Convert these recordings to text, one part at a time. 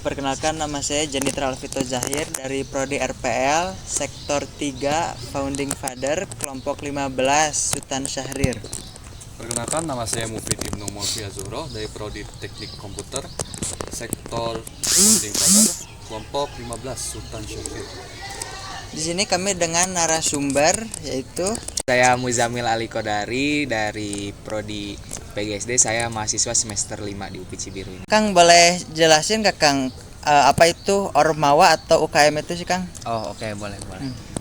Perkenalkan, nama saya Janitra Alvito Zahir dari Prodi RPL Sektor 3 Founding Father Kelompok 15 Sultan Syahrir. Perkenalkan, nama saya Mufid Ibnu Mulfia Zuhro dari Prodi Teknik Komputer Sektor Founding Father Kelompok 15 Sultan Syahrir. Di sini kami dengan narasumber yaitu saya Muzamil Ali Kodari dari Prodi PGSD. Saya mahasiswa semester 5 di UPI Cibiru ini. Kang, boleh jelasin ke Kang apa itu Ormawa atau UKM itu sih, Kang? Oh, oke, boleh.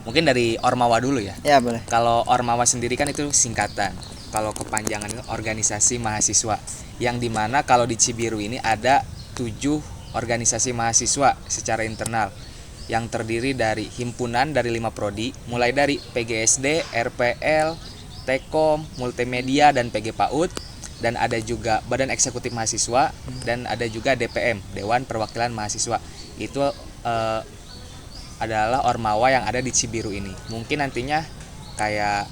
Mungkin dari Ormawa dulu ya. Ya, boleh. Kalau Ormawa sendiri kan itu singkatan. Kalau kepanjangan itu organisasi mahasiswa, yang dimana kalau di Cibiru ini ada 7 organisasi mahasiswa secara internal yang terdiri dari himpunan dari 5 prodi, mulai dari PGSD, RPL, Tekom, Multimedia, dan PG PAUD, dan ada juga Badan Eksekutif Mahasiswa, dan ada juga DPM, Dewan Perwakilan Mahasiswa. Itu adalah Ormawa yang ada di Cibiru ini. Mungkin nantinya kayak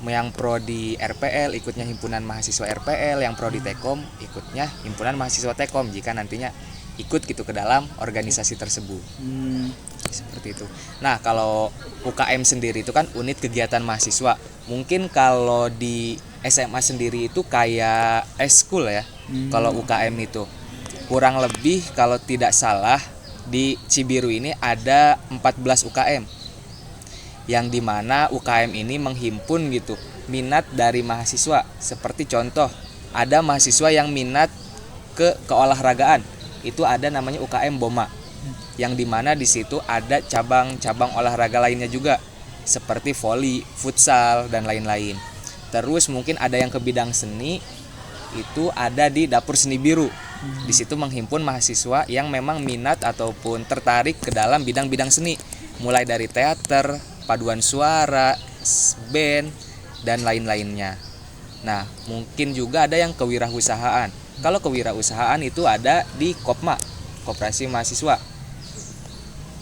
yang prodi RPL ikutnya himpunan mahasiswa RPL, yang prodi Tekom ikutnya himpunan mahasiswa Tekom jika nantinya ikut gitu ke dalam organisasi tersebut. Seperti itu. Nah, kalau UKM sendiri itu kan unit kegiatan mahasiswa. Mungkin kalau di SMA sendiri itu kayak eskul ya. Kalau UKM itu kurang lebih kalau tidak salah di Cibiru ini ada 14 UKM. Yang dimana UKM ini menghimpun gitu minat dari mahasiswa. Seperti contoh, ada mahasiswa yang minat ke keolahragaan. Itu ada namanya UKM BOMA, yang dimana di situ ada cabang-cabang olahraga lainnya juga seperti voli, futsal, dan lain-lain. Terus mungkin ada yang ke bidang seni, itu ada di Dapur Seni Biru. Di situ menghimpun mahasiswa yang memang minat ataupun tertarik ke dalam bidang-bidang seni, mulai dari teater, paduan suara, band, dan lain-lainnya. Nah, mungkin juga ada yang kewirausahaan. Kalau kewirausahaan itu ada di Kopma, Koperasi Mahasiswa,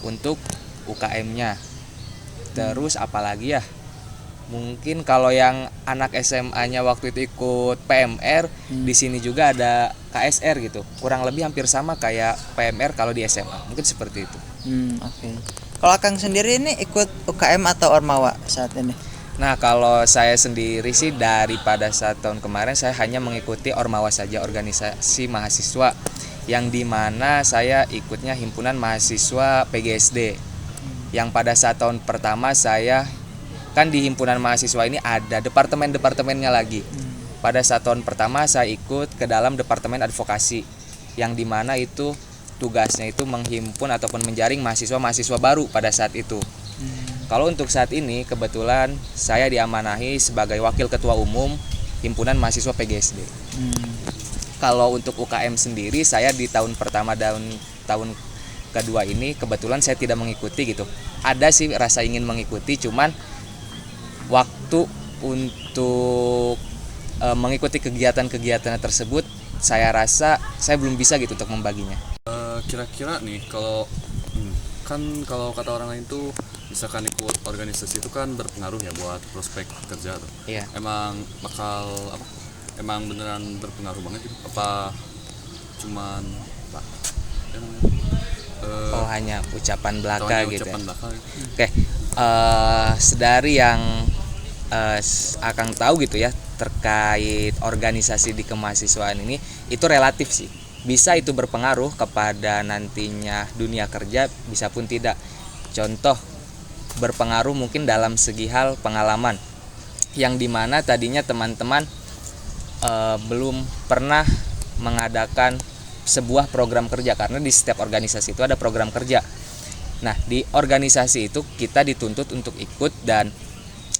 untuk UKM-nya. Terus apalagi ya? Mungkin kalau yang anak SMA-nya waktu itu ikut PMR, di sini juga ada KSR gitu. Kurang lebih hampir sama kayak PMR kalau di SMA. Mungkin seperti itu. Oke. Kalau Kang sendiri ini ikut UKM atau Ormawa saat ini? Nah, kalau saya sendiri sih daripada saat tahun kemarin saya hanya mengikuti Ormawa saja, organisasi mahasiswa, yang dimana saya ikutnya himpunan mahasiswa PGSD. Yang pada saat tahun pertama saya kan di himpunan mahasiswa ini ada departemen-departemennya lagi. Pada saat tahun pertama saya ikut ke dalam departemen advokasi, yang dimana itu tugasnya itu menghimpun ataupun menjaring mahasiswa-mahasiswa baru pada saat itu. Kalau untuk saat ini kebetulan saya diamanahi sebagai wakil ketua umum himpunan mahasiswa PGSD. Kalau untuk UKM sendiri saya di tahun pertama dan tahun kedua ini kebetulan saya tidak mengikuti gitu. Ada sih rasa ingin mengikuti, cuman waktu untuk mengikuti kegiatan-kegiatan tersebut saya rasa saya belum bisa gitu untuk membaginya. Kira-kira nih kalau kata orang lain tuh misalkan ikut organisasi itu kan berpengaruh ya buat prospek kerja tuh. Iya. Emang beneran berpengaruh banget gitu? Apa cuman Hanya ucapan belaka gitu. Ucapan belaka gitu. Oke. Sedari yang Akang tahu gitu ya terkait organisasi di kemahasiswaan ini, itu relatif sih. Bisa itu berpengaruh kepada nantinya dunia kerja, bisa pun tidak. Contoh, berpengaruh mungkin dalam segi hal pengalaman, yang dimana tadinya teman-teman belum pernah mengadakan sebuah program kerja, karena di setiap organisasi itu ada program kerja. Nah, di organisasi itu kita dituntut untuk ikut dan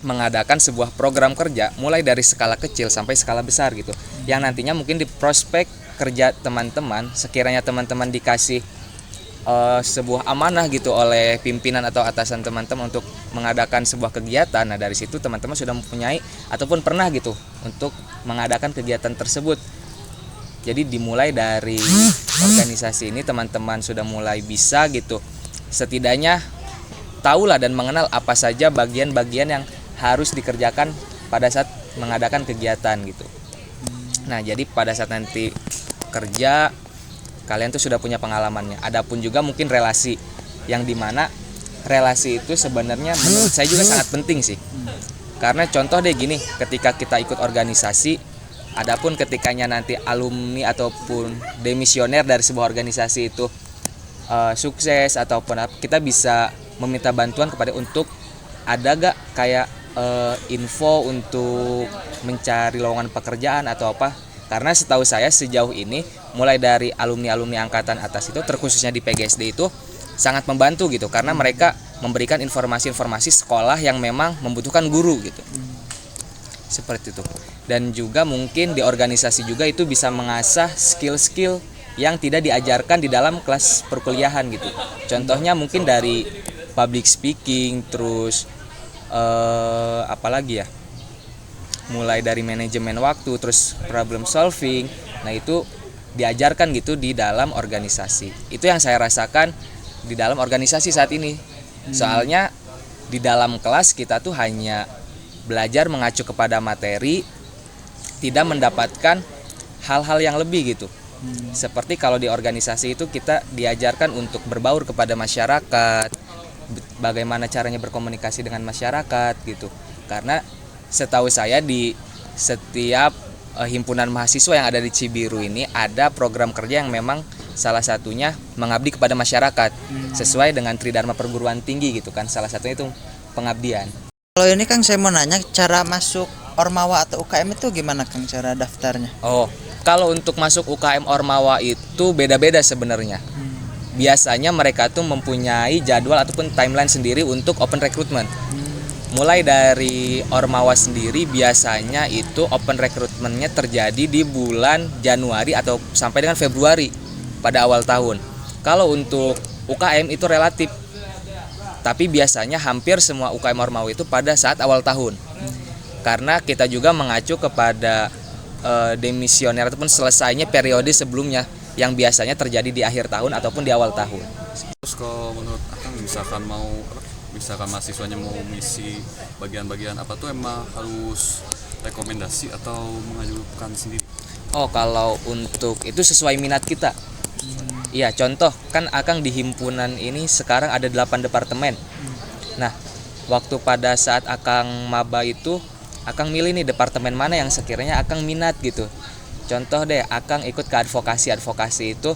mengadakan sebuah program kerja mulai dari skala kecil sampai skala besar gitu, yang nantinya mungkin di prospek kerja teman-teman, sekiranya teman-teman dikasih sebuah amanah gitu oleh pimpinan atau atasan teman-teman untuk mengadakan sebuah kegiatan. Nah, dari situ teman-teman sudah mempunyai ataupun pernah gitu untuk mengadakan kegiatan tersebut. Jadi dimulai dari organisasi ini teman-teman sudah mulai bisa gitu, setidaknya tahulah dan mengenal apa saja bagian-bagian yang harus dikerjakan pada saat mengadakan kegiatan gitu. Nah, jadi pada saat nanti kerja kalian tuh sudah punya pengalamannya. Adapun juga mungkin relasi, yang dimana relasi itu sebenarnya menurut saya juga sangat penting sih. Karena contoh deh gini, ketika kita ikut organisasi, adapun ketikanya nanti alumni ataupun demisioner dari sebuah organisasi itu sukses ataupun kita bisa meminta bantuan kepada untuk ada gak kayak info untuk mencari lowongan pekerjaan atau apa. Karena setahu saya sejauh ini mulai dari alumni angkatan atas itu terkhususnya di PGSD itu sangat membantu gitu, karena mereka memberikan informasi-informasi sekolah yang memang membutuhkan guru gitu. Seperti itu. Dan juga mungkin di organisasi juga itu bisa mengasah skill-skill yang tidak diajarkan di dalam kelas perkuliahan gitu. Contohnya mungkin dari public speaking, terus apalagi ya, mulai dari manajemen waktu, terus problem solving. Nah itu diajarkan gitu di dalam organisasi. Itu yang saya rasakan di dalam organisasi saat ini. Soalnya di dalam kelas kita tuh hanya belajar mengacu kepada materi, tidak mendapatkan hal-hal yang lebih gitu. Seperti kalau di organisasi itu kita diajarkan untuk berbaur kepada masyarakat, bagaimana caranya berkomunikasi dengan masyarakat gitu. Karena setahu saya di setiap himpunan mahasiswa yang ada di Cibiru ini ada program kerja yang memang salah satunya mengabdi kepada masyarakat sesuai dengan Tridharma Perguruan Tinggi gitu kan, salah satunya itu pengabdian. Kalau ini Kang, saya mau nanya cara masuk Ormawa atau UKM itu gimana Kang, cara daftarnya? Oh, kalau untuk masuk UKM Ormawa itu beda-beda sebenarnya. Biasanya mereka tuh mempunyai jadwal ataupun timeline sendiri untuk open recruitment. Mulai dari Ormawa sendiri biasanya itu open recruitment-nya terjadi di bulan Januari atau sampai dengan Februari pada awal tahun. Kalau untuk UKM itu relatif, tapi biasanya hampir semua UKM Ormawa itu pada saat awal tahun. Karena kita juga mengacu kepada demisioner ataupun selesainya periode sebelumnya yang biasanya terjadi di akhir tahun ataupun di awal tahun. Terus kalau menurut Akang misalkan mahasiswanya mau mengisi bagian-bagian apa tuh, emang harus rekomendasi atau mengajukan sendiri? Oh, kalau untuk itu sesuai minat kita. Iya, contoh kan Akang di himpunan ini sekarang ada 8 departemen. Nah, waktu pada saat Akang maba itu Akang milih nih departemen mana yang sekiranya Akang minat gitu. Contoh deh, Akang ikut ke advokasi itu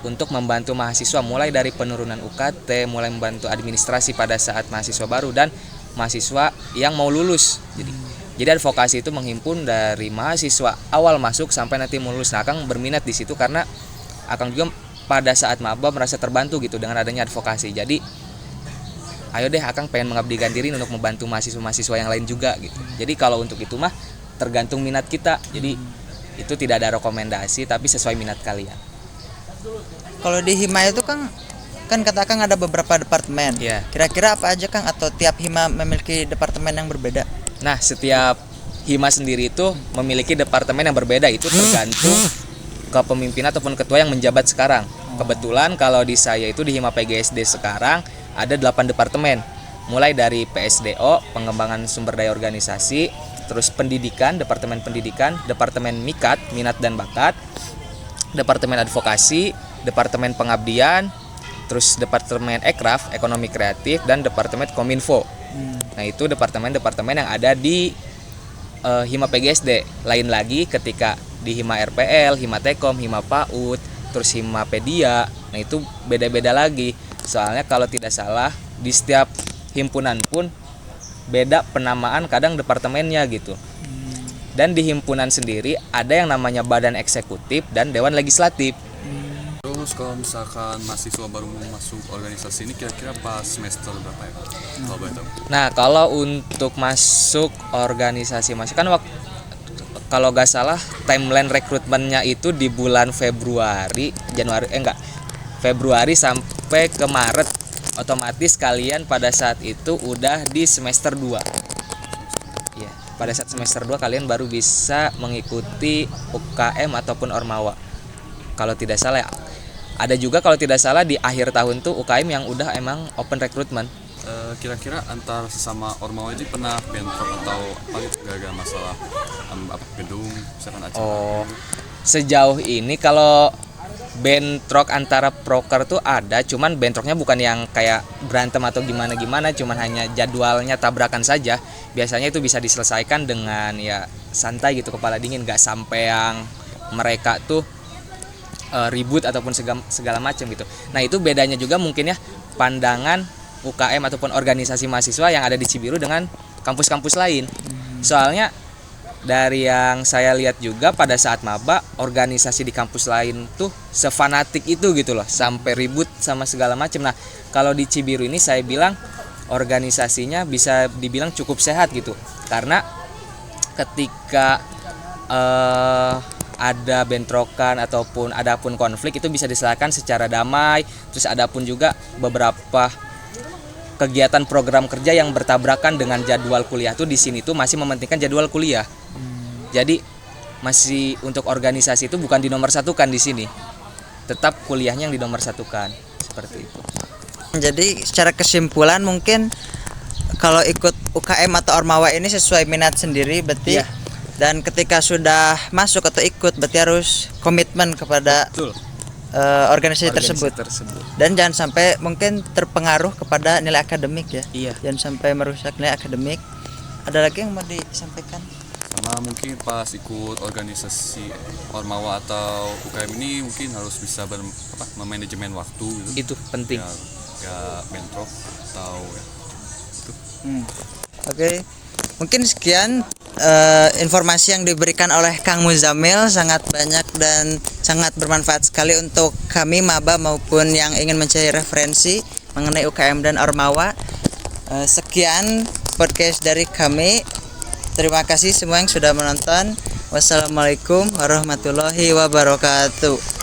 untuk membantu mahasiswa mulai dari penurunan UKT, mulai membantu administrasi pada saat mahasiswa baru dan mahasiswa yang mau lulus. Jadi advokasi itu menghimpun dari mahasiswa awal masuk sampai nanti mau lulus. Nah, Akang berminat di situ karena Akang juga pada saat maba merasa terbantu gitu dengan adanya advokasi. Jadi ayo deh Akang pengen mengabdikan diri untuk membantu mahasiswa-mahasiswa yang lain juga gitu. Jadi kalau untuk itu mah tergantung minat kita. Jadi itu tidak ada rekomendasi tapi sesuai minat kalian. Kalau di Hima itu kan kata Kang ada beberapa departemen. Iya. Kira-kira apa aja Kang, atau tiap Hima memiliki departemen yang berbeda? Nah, setiap Hima sendiri itu memiliki departemen yang berbeda, itu tergantung kepemimpinan ataupun ketua yang menjabat sekarang. Kebetulan kalau di saya itu di Hima PGSD sekarang ada 8 departemen. Mulai dari PSDO, pengembangan sumber daya organisasi, terus pendidikan, departemen pendidikan, departemen MIKAT, minat dan bakat, departemen advokasi, departemen pengabdian, terus departemen Ekraf, ekonomi kreatif, dan departemen Kominfo. Nah, itu departemen-departemen yang ada di Hima PGSD. Lain lagi ketika di Hima RPL, Hima Tekom, Hima PAUD, terus Hima Pedia. Nah, itu beda-beda lagi. Soalnya kalau tidak salah di setiap himpunan pun beda penamaan kadang departemennya gitu. Dan di himpunan sendiri ada yang namanya badan eksekutif dan dewan legislatif. Terus kalau misalkan mahasiswa baru mau masuk organisasi ini kira-kira pas semester berapa ya? Kalau boleh tahu. Nah, kalau untuk masuk organisasi kan kalau gak salah timeline rekrutmennya itu di bulan Februari sampai ke Maret. Otomatis kalian pada saat itu udah di semester 2. Ya, pada saat semester 2 kalian baru bisa mengikuti UKM ataupun Ormawa. Kalau tidak salah ya. Ada juga kalau tidak salah di akhir tahun tuh UKM yang udah emang open recruitment. Kira-kira antar sesama Ormawa ini pernah bentrok atau apa gitu, gara-gara masalah gedung misalkan acara? Oh, sejauh ini kalau bentrok antara proker tuh ada, cuman bentroknya bukan yang kayak berantem atau gimana-gimana, cuman hanya jadwalnya tabrakan saja. Biasanya itu bisa diselesaikan dengan ya santai gitu, kepala dingin, nggak sampai yang mereka tuh ribut ataupun segala macam gitu. Nah itu bedanya juga mungkin ya pandangan UKM ataupun organisasi mahasiswa yang ada di Cibiru dengan kampus-kampus lain. Soalnya dari yang saya lihat juga pada saat maba, organisasi di kampus lain tuh sefanatik itu gitu loh, sampai ribut sama segala macam. Nah kalau di Cibiru ini saya bilang organisasinya bisa dibilang cukup sehat gitu, karena ketika ada bentrokan ataupun adapun konflik itu bisa diselesaikan secara damai. Terus adapun juga beberapa kegiatan program kerja yang bertabrakan dengan jadwal kuliah tuh di sini tuh masih mementingkan jadwal kuliah. Jadi masih untuk organisasi itu bukan dinomorsatukan di sini. Tetap kuliahnya yang dinomorsatukan. Seperti itu. Jadi secara kesimpulan mungkin kalau ikut UKM atau Ormawa ini sesuai minat sendiri berarti. Iya. Dan ketika sudah masuk atau ikut berarti harus komitmen kepada organisasi tersebut. Dan jangan sampai mungkin terpengaruh kepada nilai akademik ya. Iya. Jangan sampai merusak nilai akademik. Ada lagi yang mau disampaikan? Sama mungkin pas ikut organisasi Ormawa atau UKM ini mungkin harus bisa memanajemen waktu gitu. Itu penting. Ya, gak bentrok atau ya. Oke. Mungkin sekian informasi yang diberikan oleh Kang Muzamil, sangat banyak dan sangat bermanfaat sekali untuk kami maba maupun yang ingin mencari referensi mengenai UKM dan Ormawa. Sekian podcast dari kami. Terima kasih semua yang sudah menonton. Wassalamualaikum warahmatullahi wabarakatuh.